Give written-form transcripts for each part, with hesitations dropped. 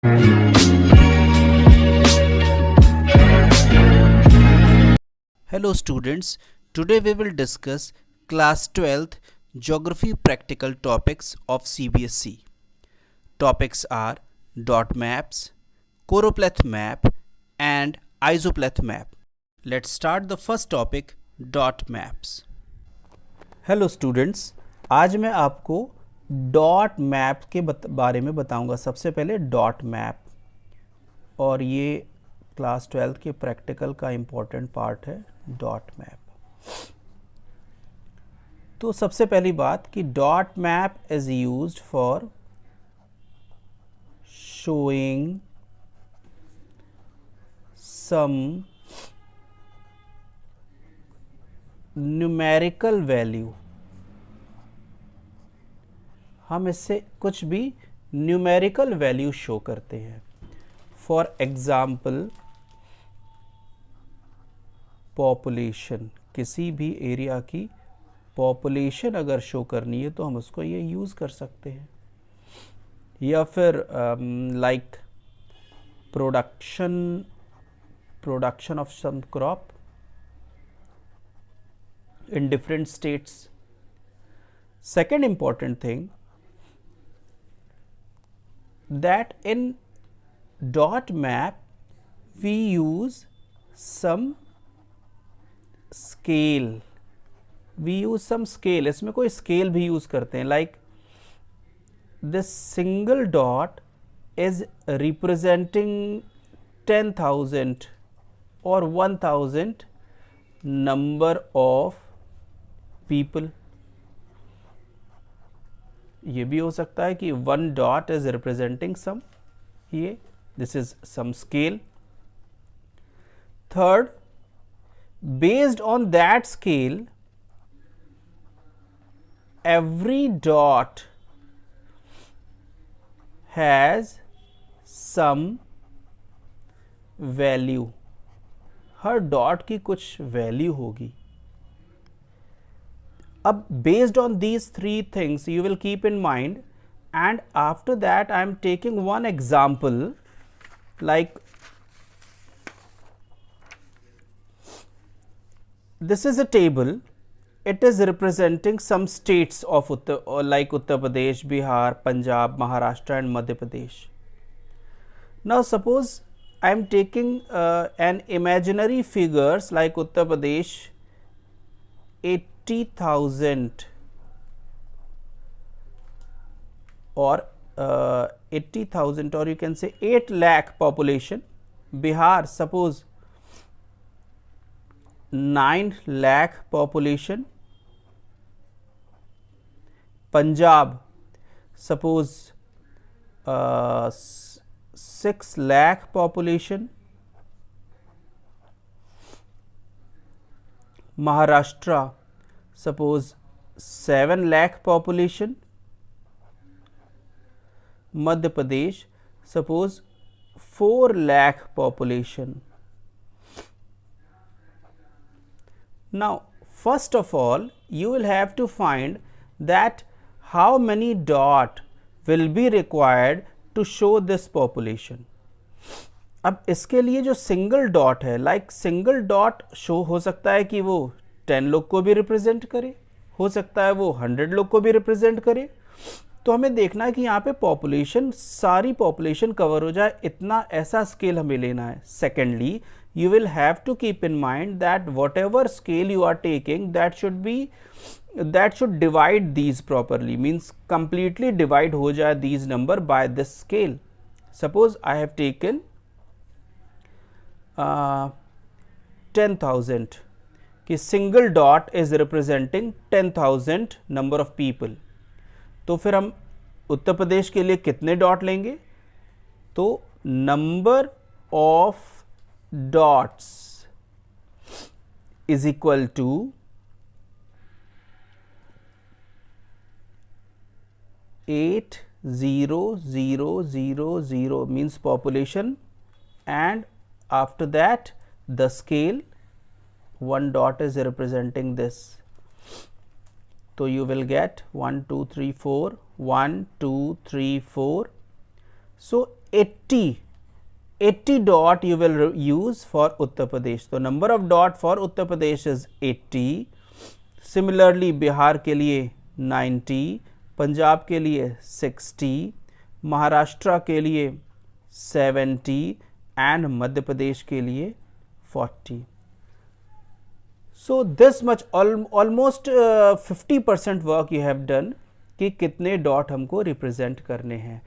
Hello students, today we will discuss class 12th geography practical topics of CBSE. Topics are dot maps, choropleth map and isopleth map. Let's start the first topic, dot maps. Hello students, आज मैं आपको dot map के बारे में बताऊंगा। सबसे पहले dot map, और ये क्लास 12 के प्रैक्टिकल का इम्पोर्टेंट पार्ट है डॉट मैप। तो सबसे पहली बात कि dot map is used for showing some numerical value. हम इससे कुछ भी न्यूमेरिकल वैल्यू शो करते हैं। फॉर एग्जाम्पल, पॉपुलेशन, किसी भी एरिया की पॉपुलेशन अगर शो करनी है तो हम उसको ये यूज़ कर सकते हैं। या फिर like production of some crop in different states. Second important thing, that in dot map we use some scale. इसमें कोई स्केल भी यूज करते हैं। Like this single dot is representing 10,000 or 1,000 number of people. ये भी हो सकता है कि one dot is representing some, ये this is some scale. Third, based on that scale, every dot has some value. हर डॉट की कुछ वैल्यू होगी। अब based on these three things you will keep in mind, and after that I am taking one example. Like this is a table, it is representing some states of Uttar Pradesh, Bihar, Punjab, Maharashtra and Madhya Pradesh. Now suppose I am taking an imaginary figures like Uttar Pradesh 80,000 or 80,000, or you can say 8 lakh population. Bihar suppose 9 lakh population. Punjab suppose 6 lakh population. Maharashtra suppose 7 lakh population. Madhya Pradesh suppose 4 lakh population. Now first of all you will have to find that how many dot will be required to show this population. अब इसके लिए जो single dot है, like single dot show हो सकता है कि वो 10 लोग को भी रिप्रेजेंट करे, हो सकता है वो 100 लोग को भी रिप्रेजेंट करे। तो हमें देखना है कि यहाँ पे पॉपुलेशन, सारी पॉपुलेशन कवर हो जाए, इतना ऐसा स्केल हमें लेना है। Secondly you will have to keep in mind that whatever scale you are taking, that should divide these properly, means completely divide हो जाए these number by this scale. Suppose I have taken 10,000 कि single dot is representing 10,000 number of people. तो फिर हम उत्तर प्रदेश के लिए कितने dot लेंगे? तो number of dots is equal to 8,0,0,0 means population, and after that the scale, one dot is representing this. So you will get 1 2 3 4 1 2 3 4. So 80 dot you will use for Uttar Pradesh. तो number of dot for Uttar Pradesh is 80. Similarly Bihar के लिए 90, पंजाब के लिए 60, महाराष्ट्र के लिए 70 and Madhya Pradesh के लिए 40. So this much almost 50% work you have done कि कितने डॉट हमको रिप्रेजेंट करने हैं.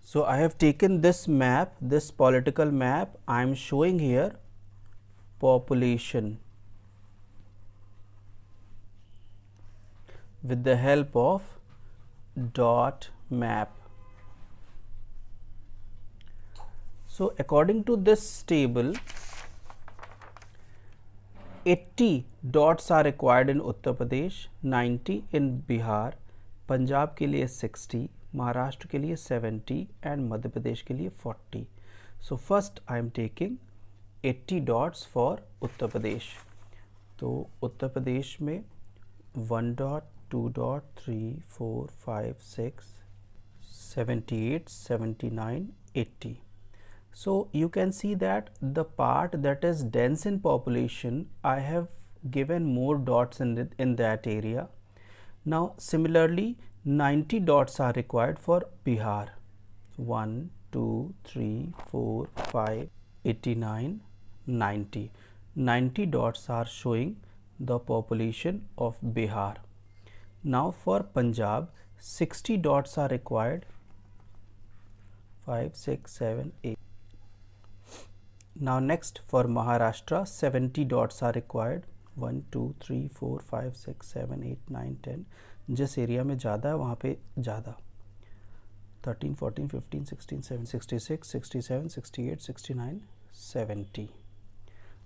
So I have taken this map, this political map. I am showing here population with the help of dot map. So according to this table, 80 dots are required in Uttar Pradesh, 90 in Bihar, Punjab के लिए 60, महाराष्ट्र के लिए 70 and Madhya Pradesh के लिए 40. So first I am taking 80 dots for Uttar Pradesh. तो उत्तर प्रदेश में 1 dot, 2 dot, 3, 4, 5, 6, 78, 79, 80. So you can see that the part that is dense in population, I have given more dots in that area. Now similarly 90 dots are required for Bihar. 1, 2, 3, 4, 5, 89, 90. 90 dots are showing the population of Bihar. Now for Punjab 60 dots are required. 5, 6, 7, 8. Now next for Maharashtra 70 dots are required. 1, 2, 3, 4, 5, 6, 7, 8, 9, 10. जिस area में ज़्यादा है वहाँ पे ज़्यादा. 13, 14, 15, 16, 17, 66, 67, 68, 69, 70.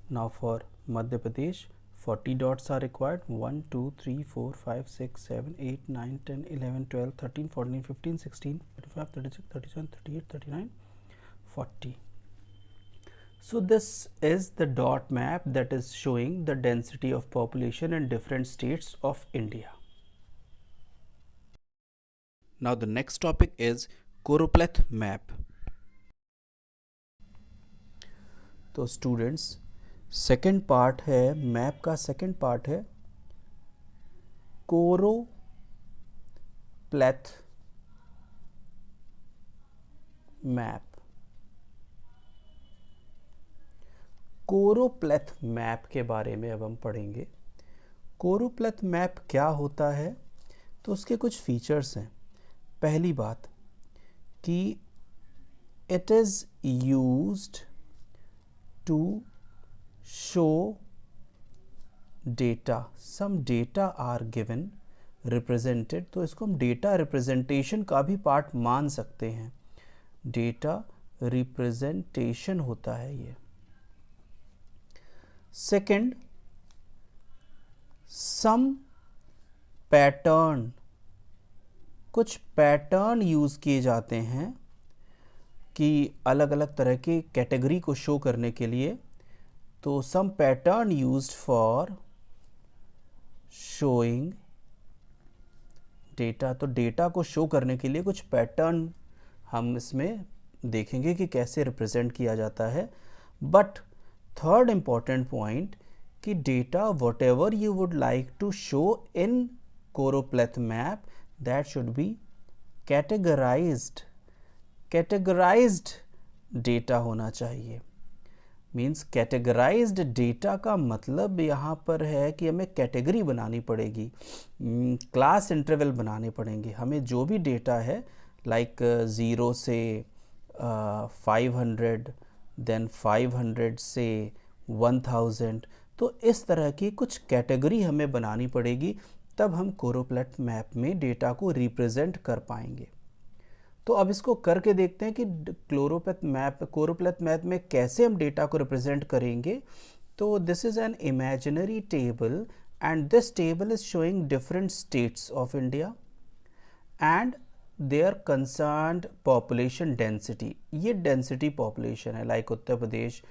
Now for Madhya Pradesh 40 dots are required. 1, 2, 3, 4, 5, 6, 7, 8, 9, 10, 11, 12, 13, 14, 15, 16, 35, 36, 37, 38, 39, 40. So this is the dot map that is showing the density of population in different states of India. Now the next topic is choropleth map. तो students second part है map का. Second part है कोरोप्लेथ map. कोरोप्लेथ map के बारे में अब हम पढ़ेंगे. कोरोप्लेथ मैप क्या होता है, तो उसके कुछ फीचर्स हैं. पहली बात कि it is used to show data. Some data are given represented. तो इसको हम डेटा रिप्रेजेंटेशन का भी पार्ट मान सकते हैं. डेटा रिप्रेजेंटेशन होता है ये. Second, some pattern. कुछ पैटर्न यूज़ किए जाते हैं कि अलग अलग तरह की कैटेगरी को शो करने के लिए. तो some pattern used for showing data. तो डेटा को शो करने के लिए कुछ पैटर्न हम इसमें देखेंगे कि कैसे रिप्रेजेंट किया जाता है. बट थर्ड इंपॉर्टेंट पॉइंट कि data whatever you would like to show in choropleth map, that should be categorized. Categorized data होना चाहिए. मीन्स कैटेगराइज्ड डेटा का मतलब यहाँ पर है कि हमें कैटेगरी बनानी पड़ेगी, क्लास इंटरवल बनाने पड़ेंगे. हमें जो भी डेटा है लाइक 0 से 500, देन 500 से 1000, तो इस तरह की कुछ कैटेगरी हमें बनानी पड़ेगी. तब हम कोरोप्लेथ मैप में डेटा को रिप्रेजेंट कर पाएंगे. तो अब इसको करके देखते हैं कि कोरोप्लेथ मैप में कैसे हम डेटा को रिप्रेजेंट करेंगे. तो this is an imaginary table and this table is showing different states of India and their concerned population density. ये डेंसिटी पॉपुलेशन है. लाइक उत्तर प्रदेश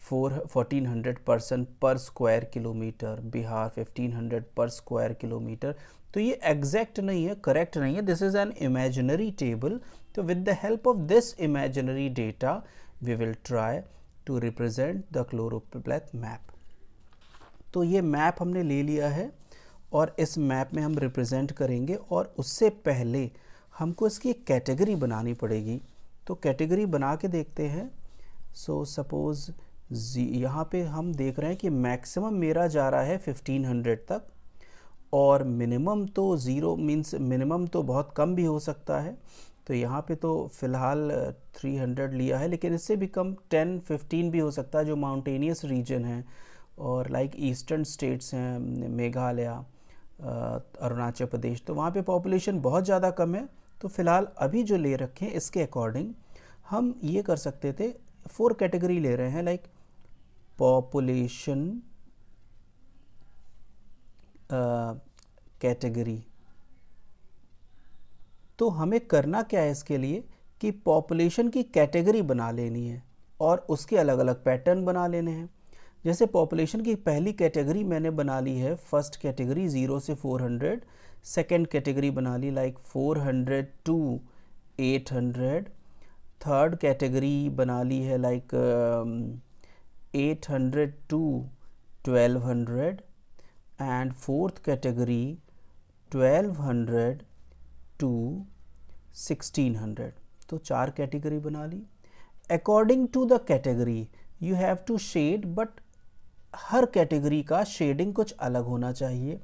1400 पर्सन पर square kilometre, Bihar 1500 per square kilometre. तो ये एग्जैक्ट नहीं है, करेक्ट नहीं है. This is an imaginary table. तो with the help of this imaginary data we will try to represent the chloropleth map. तो ये मैप हमने ले लिया है और इस मैप में हम रिप्रेजेंट करेंगे, और उससे पहले हमको इसकी एक कैटेगरी बनानी पड़ेगी। तो कैटेगरी बना के देखते हैं। सो सपोज यहाँ पे हम देख रहे हैं कि मैक्सिमम मेरा जा रहा है 1500 तक, और मिनिमम तो 0 मीन्स मिनिमम तो बहुत कम भी हो सकता है। तो यहाँ पे तो फ़िलहाल 300 लिया है, लेकिन इससे भी कम 10-15 भी हो सकता है जो माउंटेनियस रीजन है, और लाइक ईस्टर्न स्टेट्स हैं, मेघालय, अरुणाचल प्रदेश, तो वहाँ पे पॉपुलेशन बहुत ज़्यादा कम है। तो फ़िलहाल अभी जो ले रखे हैं इसके अकॉर्डिंग हम ये कर सकते थे, 4 कैटेगरी ले रहे हैं, लाइक पॉपुलेशन कैटेगरी। तो हमें करना क्या है इसके लिए कि पॉपुलेशन की कैटेगरी बना लेनी है और उसके अलग अलग पैटर्न बना लेने हैं। जैसे पॉपुलेशन की पहली कैटेगरी मैंने बना ली है, फर्स्ट कैटेगरी 0 से 400, सेकेंड कैटेगरी बना ली लाइक 400 to 800, थर्ड कैटेगरी बना ली है like 800 to 1200, and fourth category 1200 to 1600। तो 4 कैटेगरी बना ली। According to the category you have to shade, but हर कैटेगरी का शेडिंग कुछ अलग होना चाहिए।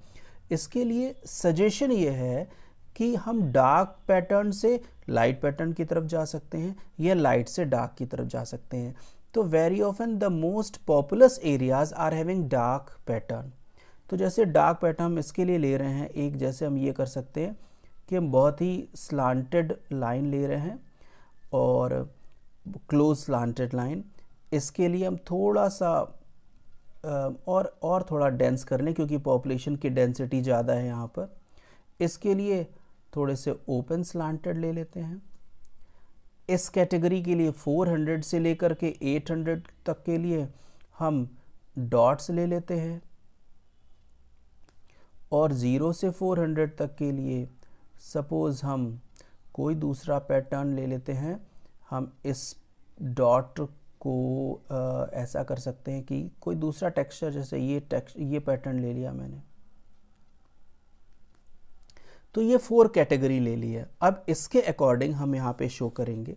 इसके लिए सजेशन ये है कि हम डार्क पैटर्न से लाइट पैटर्न की तरफ जा सकते हैं या लाइट से डार्क की तरफ जा सकते हैं। तो very often the most populous areas are having dark pattern. तो जैसे डार्क पैटर्न हम इसके लिए ले रहे हैं, एक जैसे हम ये कर सकते हैं कि हम बहुत ही स्लांटेड लाइन ले रहे हैं और क्लोज स्लांटेड लाइन। इसके लिए हम थोड़ा सा और थोड़ा डेंस कर लें क्योंकि पॉपुलेशन की डेंसिटी ज़्यादा है यहाँ पर। इसके लिए थोड़े से ओपन स्लांटेड ले लेते हैं। इस कैटेगरी के लिए 400 से लेकर के 800 तक के लिए हम डॉट्स ले लेते हैं, और 0 से 400 तक के लिए सपोज हम कोई दूसरा पैटर्न ले लेते हैं। हम इस डॉट को ऐसा कर सकते हैं कि कोई दूसरा टेक्सचर, जैसे ये पैटर्न ले लिया मैंने। तो ये 4 कैटेगरी ले ली है। अब इसके अकॉर्डिंग हम यहाँ पे शो करेंगे।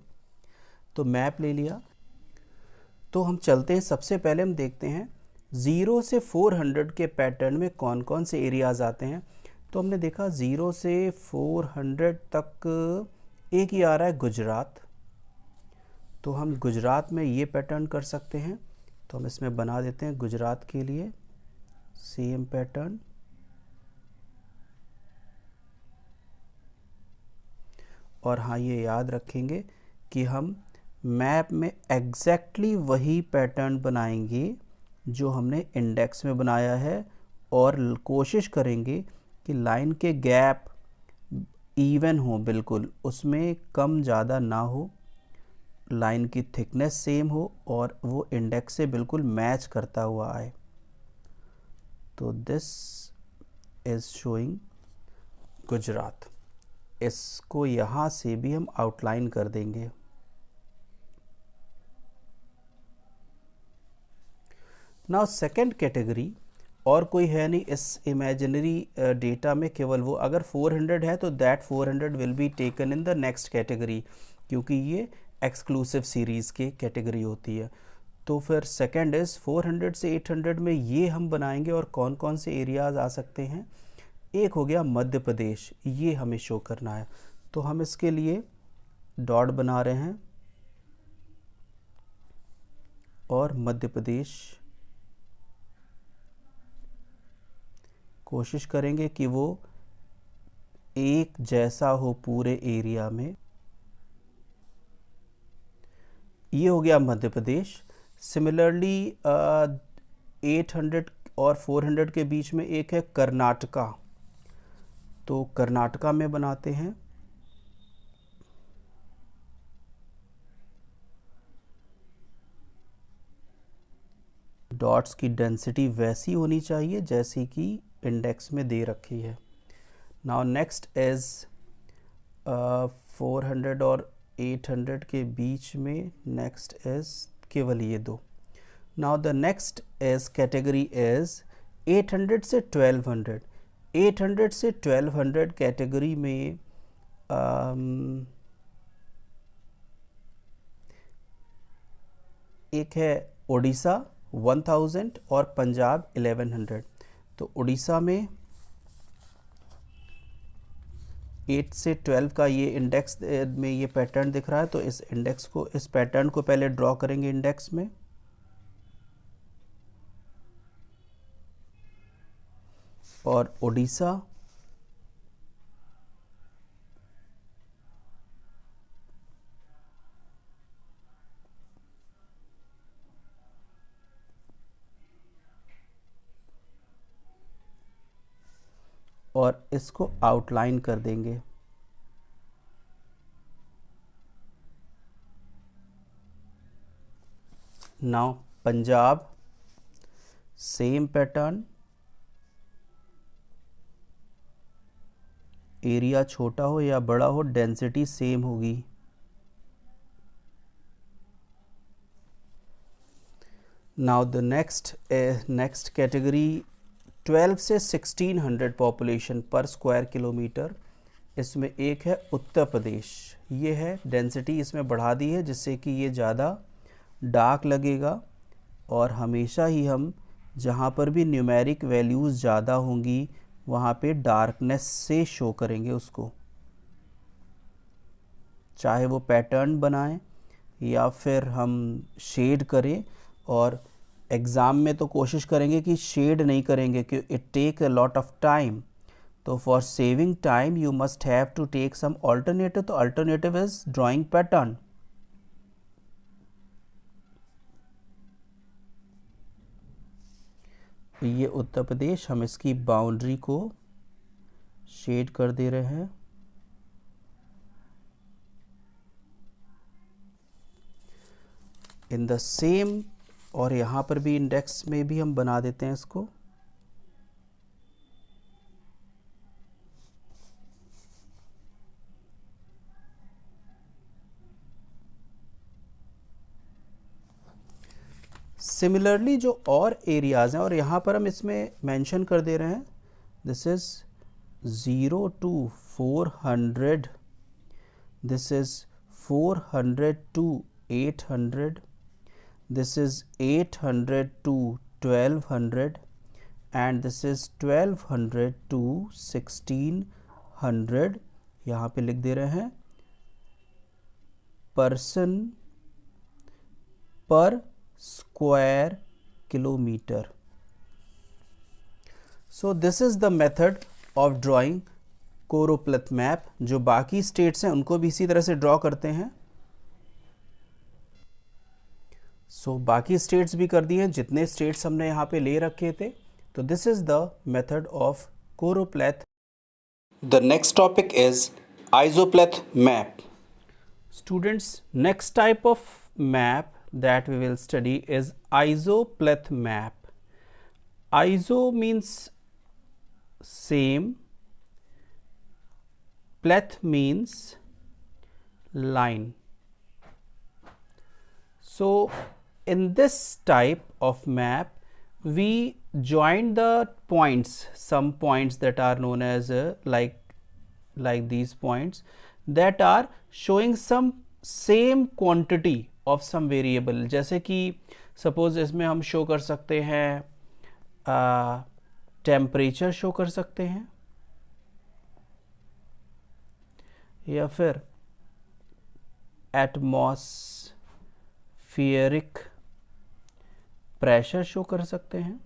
तो मैप ले लिया, तो हम चलते हैं। सबसे पहले हम देखते हैं 0 से 400 के पैटर्न में कौन कौन से एरियाज आते हैं। तो हमने देखा 0 से 400 तक एक ही आ रहा है गुजरात। तो हम गुजरात में ये पैटर्न कर सकते हैं। तो हम इसमें बना देते हैं गुजरात के लिए सेम पैटर्न। और हाँ, ये याद रखेंगे कि हम मैप में एग्जैक्टली वही पैटर्न बनाएंगे जो हमने इंडेक्स में बनाया है, और कोशिश करेंगे कि लाइन के गैप इवन हो, बिल्कुल उसमें कम ज़्यादा ना हो, लाइन की थिकनेस सेम हो और वो इंडेक्स से बिल्कुल मैच करता हुआ आए। तो दिस इज शोइंग गुजरात। इसको यहाँ से भी हम आउटलाइन कर देंगे। नाउ सेकेंड कैटेगरी और कोई है नहीं इस इमेजिनरी डेटा में, केवल वो। अगर 400 है तो that 400 will be taken in the next category, क्योंकि ये एक्सक्लूसिव सीरीज़ की कैटेगरी होती है। तो फिर सेकेंड इज़ 400 से 800 में ये हम बनाएंगे। और कौन कौन से एरियाज़ आ सकते हैं, एक हो गया मध्य प्रदेश, ये हमें शो करना है। तो हम इसके लिए डॉट बना रहे हैं और मध्य प्रदेश कोशिश करेंगे कि वो एक जैसा हो पूरे एरिया में। ये हो गया मध्य प्रदेश। सिमिलरली 800 और 400 के बीच में एक है कर्नाटका। तो कर्नाटका में बनाते हैं। डॉट्स की डेंसिटी वैसी होनी चाहिए जैसी कि इंडेक्स में दे रखी है। नाउ नेक्स्ट इज 400 और 800 के बीच में, नेक्स्ट इज केवल ये दो. Now the next is category is 800 से 1200. 800 से 1200 कैटेगरी में एक है उड़ीसा 1000 और पंजाब 1100. तो उड़ीसा में 8 से 12 का ये इंडेक्स में ये पैटर्न दिख रहा है, तो इस इंडेक्स को, इस पैटर्न को पहले ड्रॉ करेंगे इंडेक्स में. और उड़ीसा और इसको आउटलाइन कर देंगे. Now Punjab same pattern, area छोटा हो या बड़ा हो, डेंसिटी सेम होगी. नाउ द नेक्स्ट कैटेगरी 12 से 1600 पॉपुलेशन पर स्क्वायर किलोमीटर. इसमें एक है उत्तर प्रदेश. ये है, डेंसिटी इसमें बढ़ा दी है जिससे कि ये ज़्यादा डार्क लगेगा, और हमेशा ही हम जहाँ पर भी न्यूमेरिक वैल्यूज़ ज़्यादा होंगी वहाँ पे डार्कनेस से शो करेंगे उसको, चाहे वो पैटर्न बनाएं या फिर हम शेड करें. और एग्ज़ाम में तो कोशिश करेंगे कि शेड नहीं करेंगे, कि it take a lot of time. तो for saving time you must have to take some alternative. तो अल्टरनेटिव इज ड्राइंग पैटर्न. ये उत्तर प्रदेश, हम इसकी बाउंड्री को शेड कर दे रहे हैं. इन द सेम, और यहाँ पर भी इंडेक्स में भी हम बना देते हैं इसको. सिमिलरली जो और एरियाज हैं, और यहाँ पर हम इसमें मेंशन कर दे रहे हैं, this is 0 to 400, this is 400 to 800, this is 800 to 1200, and this is 1200 to 1600. यहाँ पे लिख दे रहे हैं पर्सन पर square kilometre. So this is the method of drawing choropleth map. जो बाकी स्टेट्स हैं उनको भी इसी तरह से ड्रॉ करते हैं. सो बाकी स्टेट्स भी कर दिए हैं जितने स्टेट्स हमने यहाँ पे ले रखे थे. तो this is the method of choropleth. The next topic is isopleth map. Students, next type of map that we will study is isopleth map. Iso means same, pleth means line. So in this type of map we join the points, some points that are known as like these points that are showing some same quantity of some variable. जैसे कि suppose इसमें हम show कर सकते हैं temperature show कर सकते हैं, या फिर एटमॉस्फेरिक प्रेशर शो कर सकते हैं.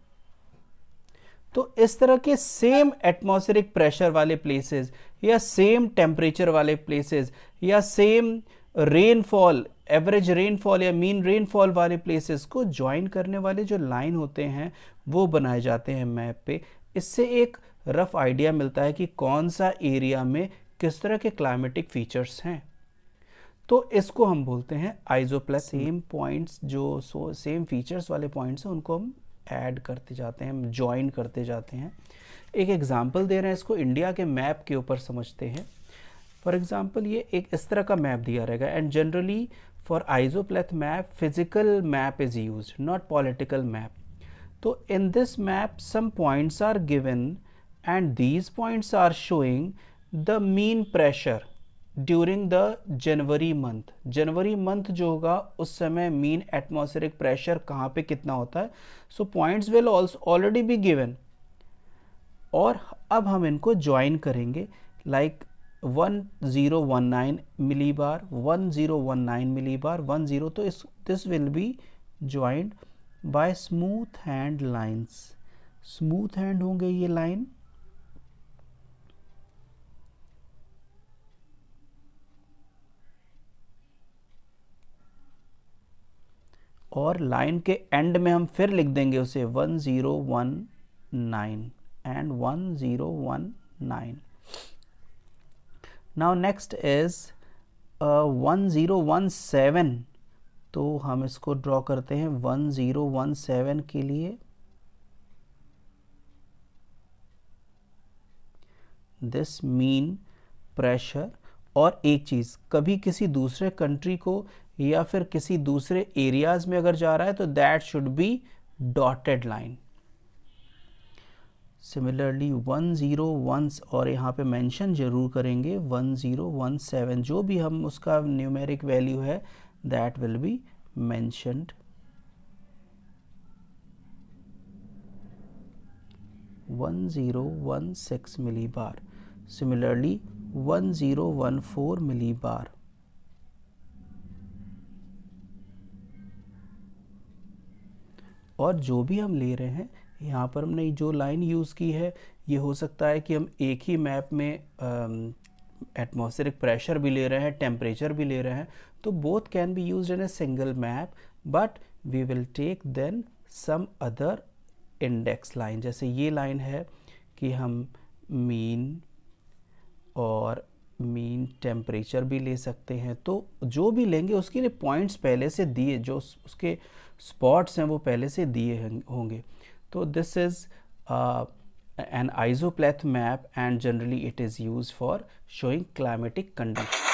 तो इस तरह के सेम एटमॉस्फेरिक प्रेशर वाले प्लेसेस, या सेम टेम्परेचर वाले प्लेसेस, या सेम रेनफॉल, एवरेज रेनफॉल या मीन रेनफॉल वाले प्लेसेस को ज्वाइन करने वाले जो लाइन होते हैं वो बनाए जाते हैं मैप पे. इससे एक रफ आइडिया मिलता है कि कौन सा एरिया में किस तरह के क्लाइमेटिक फीचर्स हैं. तो इसको हम बोलते हैं आइसोप्लेथ. सेम पॉइंट्स जो सेम फीचर्स वाले पॉइंट्स हैं उनको हम ऐड करते जाते हैं, हम ज्वाइन करते जाते हैं. एक एग्जांपल दे रहे हैं, इसको इंडिया के मैप के ऊपर समझते हैं. फॉर एग्जांपल ये एक इस तरह का मैप दिया रहेगा, and generally for isopleth map physical map is used, not political map. तो in this map some points are given and these points are showing the mean pressure during the January month. January month जो होगा उस समय mean atmospheric pressure कहाँ पे कितना होता है. So points will already be given, और अब हम इनको ज्वाइन करेंगे लाइक 1019 मिलीबार, 1019 मिलीबार, 10. तो this will be joined bye smooth hand lines. Smooth hand होंगे ये लाइन, और लाइन के एंड में हम फिर लिख देंगे उसे 1019 एंड 1019. Now next is 1017. तो हम इसको ड्रॉ करते हैं 1017 के लिए. This mean pressure. और एक चीज़, कभी किसी दूसरे कंट्री को या फिर किसी दूसरे एरियाज में अगर जा रहा है तो that should be dotted line. Similarly 101, और यहाँ पे मेंशन जरूर करेंगे 1017, जो भी हम उसका न्यूमेरिक वैल्यू है that will be mentioned. 1016 millibar. Similarly 1014 millibar. और जो भी हम ले रहे हैं, यहाँ पर हमने जो लाइन यूज़ की है, ये हो सकता है कि हम एक ही मैप में एटमॉस्फेरिक प्रेशर भी ले रहे हैं, टेम्परेचर भी ले रहे हैं, तो both can be used in a single map, but we will take then some other index line. जैसे ये लाइन है कि हम मीन और मीन टेम्परेचर भी ले सकते हैं. तो जो भी लेंगे उसके लिए पॉइंट्स पहले से दिए, जो उसके स्पॉट्स हैं वो पहले से दिए होंगे. तो this is an isopleth map, and generally it is used for showing climatic conditions.